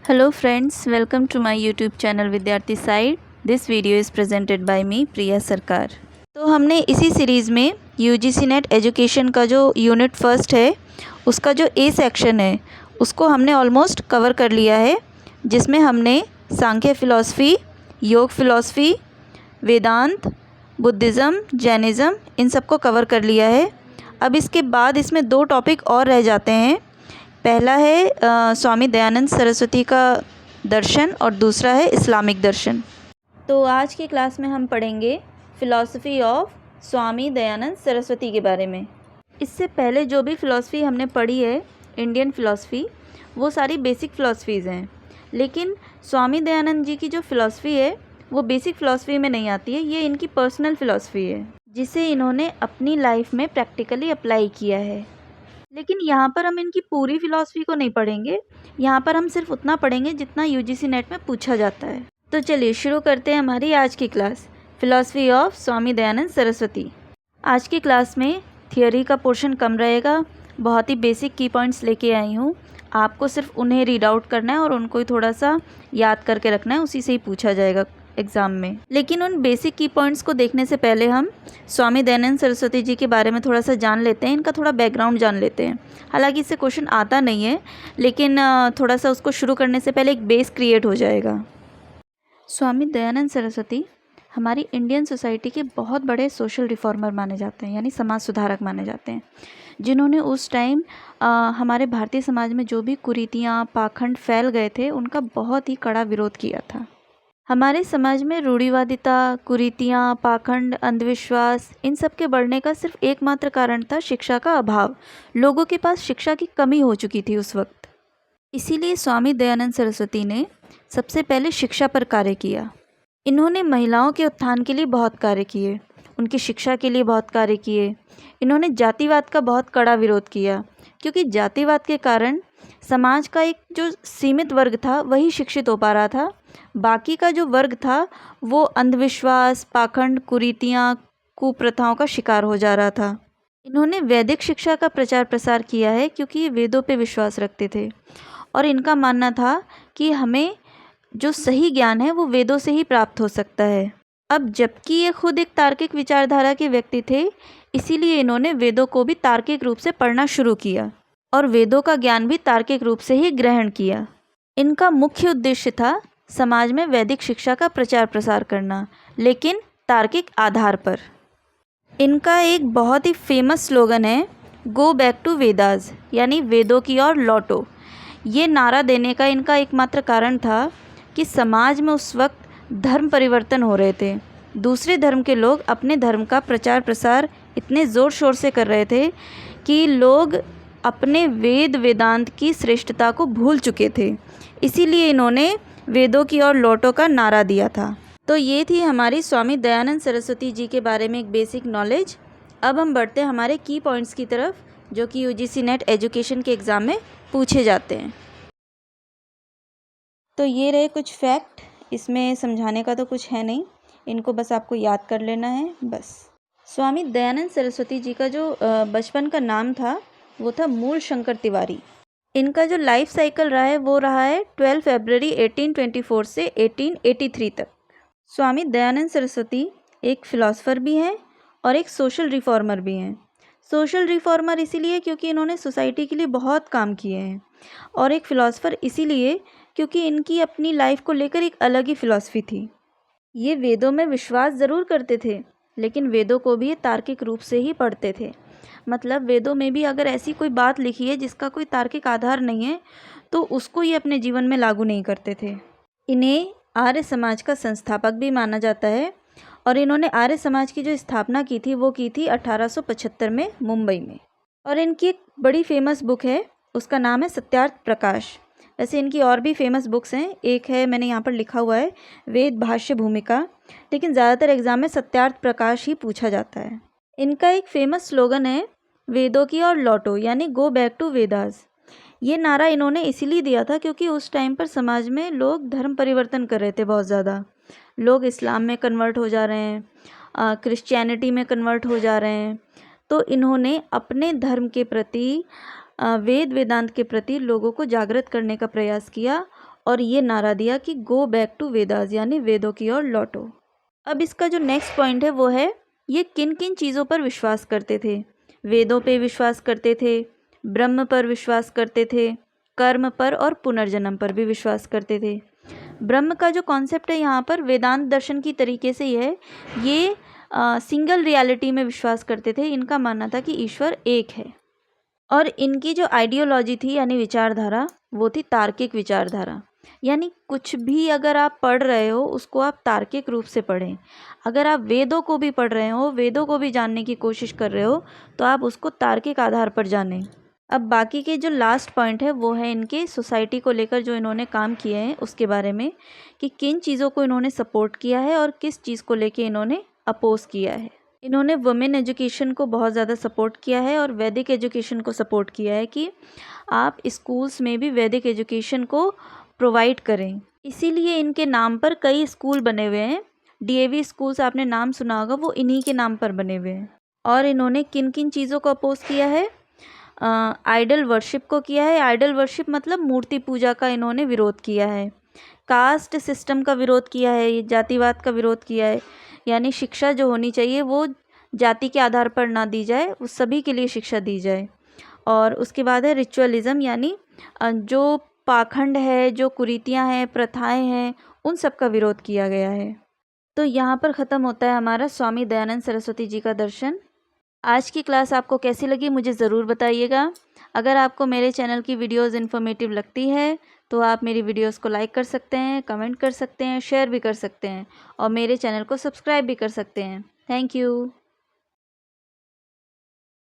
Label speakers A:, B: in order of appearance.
A: Hello friends, welcome to my YouTube channel Vidyarthi side. This video is presented by me Priya Sarkar. तो हमने इसी series में UGC net education का जो यूनिट फर्स्ट है उसका जो ए सेक्शन है उसको हमने ऑलमोस्ट कवर कर लिया है, जिसमें हमने सांख्य फ़िलॉसफ़ी, योग फ़िलॉसफ़ी, वेदांत, बुद्धिज़्म, जैनिज़्म इन सब को कवर कर लिया है। अब इसके बाद इसमें दो टॉपिक और रह जाते हैं। पहला है स्वामी दयानंद सरस्वती का दर्शन और दूसरा है इस्लामिक दर्शन। तो आज की क्लास में हम पढ़ेंगे फ़िलॉसफ़ी ऑफ स्वामी दयानंद सरस्वती के बारे में। इससे पहले जो भी फ़िलॉसफ़ी हमने पढ़ी है इंडियन फ़िलॉसफ़ी, वो सारी बेसिक फ़िलॉसफ़ीज़ हैं, लेकिन स्वामी दयानंद जी की जो फ़िलॉसफ़ी है वो बेसिक फ़िलॉसफ़ी में नहीं आती है। ये इनकी पर्सनल फ़िलॉसफ़ी है जिसे इन्होंने अपनी लाइफ में प्रैक्टिकली अप्लाई किया है। लेकिन यहाँ पर हम इनकी पूरी फ़िलॉसफ़ी को नहीं पढ़ेंगे, यहाँ पर हम सिर्फ उतना पढ़ेंगे जितना यूजीसी नेट में पूछा जाता है। तो चलिए शुरू करते हैं हमारी आज की class, philosophy of Swami Dayanand Saraswati. आज की क्लास में थियोरी का पोर्शन कम रहेगा, बहुत ही बेसिक की पॉइंट्स लेके आई हूँ। आपको सिर्फ उन्हें रीड आउट करना है और उनको ही थोड़ा सा याद करके रखना है, उसी से ही पूछा जाएगा एग्ज़ाम में। लेकिन उन बेसिक की पॉइंट्स को देखने से पहले हम स्वामी दयानंद सरस्वती जी के बारे में थोड़ा सा जान लेते हैं, इनका थोड़ा बैकग्राउंड जान लेते हैं। हालांकि इससे क्वेश्चन आता नहीं है, लेकिन थोड़ा सा उसको शुरू करने से पहले एक बेस क्रिएट हो जाएगा। स्वामी दयानंद सरस्वती हमारी इंडियन सोसाइटी के बहुत बड़े सोशल रिफॉर्मर माने जाते हैं, यानी समाज सुधारक माने जाते हैं, जिन्होंने उस टाइम हमारे भारतीय समाज में जो भी कुरीतियाँ, पाखंड फैल गए थे उनका बहुत ही कड़ा विरोध किया था। हमारे समाज में रूढ़िवादिता, कुरीतियाँ, पाखंड, अंधविश्वास इन सब के बढ़ने का सिर्फ एकमात्र कारण था शिक्षा का अभाव। लोगों के पास शिक्षा की कमी हो चुकी थी उस वक्त। इसीलिए स्वामी दयानंद सरस्वती ने सबसे पहले शिक्षा पर कार्य किया। इन्होंने महिलाओं के उत्थान के लिए बहुत कार्य किए, उनकी शिक्षा के लिए बहुत कार्य किए। इन्होंने जातिवाद का बहुत कड़ा विरोध किया, क्योंकि जातिवाद के कारण समाज का एक जो सीमित वर्ग था वही शिक्षित हो पा रहा था, बाकी का जो वर्ग था वो अंधविश्वास, पाखंड, कुरीतियाँ, कुप्रथाओं का शिकार हो जा रहा था। इन्होंने वैदिक शिक्षा का प्रचार प्रसार किया है, क्योंकि ये वेदों पे विश्वास रखते थे और इनका मानना था कि हमें जो सही ज्ञान है वो वेदों से ही प्राप्त हो सकता है। अब जबकि ये खुद एक तार्किक विचारधारा के व्यक्ति थे, इसीलिए इन्होंने वेदों को भी तार्किक रूप से पढ़ना शुरू किया और वेदों का ज्ञान भी तार्किक रूप से ही ग्रहण किया। इनका मुख्य उद्देश्य था समाज में वैदिक शिक्षा का प्रचार प्रसार करना, लेकिन तार्किक आधार पर। इनका एक बहुत ही फेमस स्लोगन है, गो बैक टू वेदास, यानी वेदों की ओर लौटो। ये नारा देने का इनका एकमात्र कारण था कि समाज में उस वक्त धर्म परिवर्तन हो रहे थे। दूसरे धर्म के लोग अपने धर्म का प्रचार प्रसार इतने ज़ोर शोर से कर रहे थे कि लोग अपने वेद वेदांत की श्रेष्ठता को भूल चुके थे। इसीलिए इन्होंने वेदों की ओर लौटो का नारा दिया था। तो ये थी हमारी स्वामी दयानंद सरस्वती जी के बारे में एक बेसिक नॉलेज। अब हम बढ़ते हैं हमारे की पॉइंट्स की तरफ, जो कि यूजीसी नेट एजुकेशन के एग्ज़ाम में पूछे जाते हैं। तो ये रहे कुछ फैक्ट, इसमें समझाने का तो कुछ है नहीं, इनको बस आपको याद कर लेना है बस। स्वामी दयानंद सरस्वती जी का जो बचपन का नाम था वो था मूल शंकर तिवारी। इनका जो लाइफ साइकिल रहा है वो रहा है 12 फरवरी 1824 से 1883 तक। स्वामी दयानंद सरस्वती एक फ़िलासफ़र भी हैं और एक सोशल रिफॉर्मर भी हैं। सोशल रिफॉर्मर इसीलिए क्योंकि इन्होंने सोसाइटी के लिए बहुत काम किए हैं, और एक फ़िलासफ़र इसीलिए क्योंकि इनकी अपनी लाइफ को लेकर एक अलग ही फ़िलासफ़ी थी। ये वेदों में विश्वास ज़रूर करते थे, लेकिन वेदों को भी ये तार्किक रूप से ही पढ़ते थे। मतलब वेदों में भी अगर ऐसी कोई बात लिखी है जिसका कोई तार्किक आधार नहीं है तो उसको ये अपने जीवन में लागू नहीं करते थे। इन्हें आर्य समाज का संस्थापक भी माना जाता है, और इन्होंने आर्य समाज की जो स्थापना की थी वो की थी 1875 में मुंबई में। और इनकी एक बड़ी फेमस बुक है, उसका नाम है सत्यार्थ प्रकाश। वैसे इनकी और भी फेमस बुक्स हैं, एक है मैंने यहाँ पर लिखा हुआ है वेद भाष्य भूमिका, लेकिन ज़्यादातर एग्ज़ाम में सत्यार्थ प्रकाश ही पूछा जाता है। इनका एक फेमस स्लोगन है, वेदों की ओर लौटो, यानी गो बैक टू वेदास। ये नारा इन्होंने इसीलिए दिया था क्योंकि उस टाइम पर समाज में लोग धर्म परिवर्तन कर रहे थे बहुत ज़्यादा। लोग इस्लाम में कन्वर्ट हो जा रहे हैं, क्रिश्चियनिटी में कन्वर्ट हो जा रहे हैं। तो इन्होंने अपने धर्म के प्रति, वेद वेदांत के प्रति लोगों को जागृत करने का प्रयास किया और ये नारा दिया कि गो बैक टू वेदास, यानी वेदों की ओर लौटो। अब इसका जो नेक्स्ट पॉइंट है वो है ये किन किन चीज़ों पर विश्वास करते थे। वेदों पे विश्वास करते थे, ब्रह्म पर विश्वास करते थे, कर्म पर और पुनर्जन्म पर भी विश्वास करते थे। ब्रह्म का जो कॉन्सेप्ट है यहाँ पर वेदांत दर्शन की तरीके से ये सिंगल रियलिटी में विश्वास करते थे। इनका मानना था कि ईश्वर एक है। और इनकी जो आइडियोलॉजी थी यानी विचारधारा वो थी तार्किक विचारधारा, यानी कुछ भी अगर आप पढ़ रहे हो उसको आप तार्किक रूप से पढ़ें। अगर आप वेदों को भी पढ़ रहे हो, वेदों को भी जानने की कोशिश कर रहे हो, तो आप उसको तार्किक आधार पर जानें। अब बाकी के जो लास्ट पॉइंट है वो है इनके सोसाइटी को लेकर जो इन्होंने काम किए हैं उसके बारे में, कि किन चीज़ों को इन्होंने सपोर्ट किया है और किस चीज़ को लेकर इन्होंने अपोज किया है। इन्होंने वुमेन एजुकेशन को बहुत ज़्यादा सपोर्ट किया है और वैदिक एजुकेशन को सपोर्ट किया है कि आप स्कूल्स में भी वैदिक एजुकेशन को प्रोवाइड करें। इसीलिए इनके नाम पर कई स्कूल बने हुए हैं। डीएवी स्कूल्स आपने नाम सुना होगा, वो इन्हीं के नाम पर बने हुए हैं। और इन्होंने किन किन चीज़ों को अपोज किया है? आइडल वर्शिप को किया है। आइडल वर्शिप मतलब मूर्ति पूजा का इन्होंने विरोध किया है। कास्ट सिस्टम का विरोध किया है, जातिवाद का विरोध किया है, यानी शिक्षा जो होनी चाहिए वो जाति के आधार पर ना दी जाए, वो सभी के लिए शिक्षा दी जाए। और उसके बाद है रिचुअलिज्म, यानी जो पाखंड है, जो कुरीतियाँ हैं, प्रथाएं हैं, उन सब का विरोध किया गया है। तो यहाँ पर ख़त्म होता है हमारा स्वामी दयानंद सरस्वती जी का दर्शन। आज की क्लास आपको कैसी लगी मुझे ज़रूर बताइएगा। अगर आपको मेरे चैनल की वीडियोस इन्फॉर्मेटिव लगती है तो आप मेरी वीडियोस को लाइक कर सकते हैं, कमेंट कर सकते हैं, शेयर भी कर सकते हैं और मेरे चैनल को सब्सक्राइब भी कर सकते हैं। Thank you.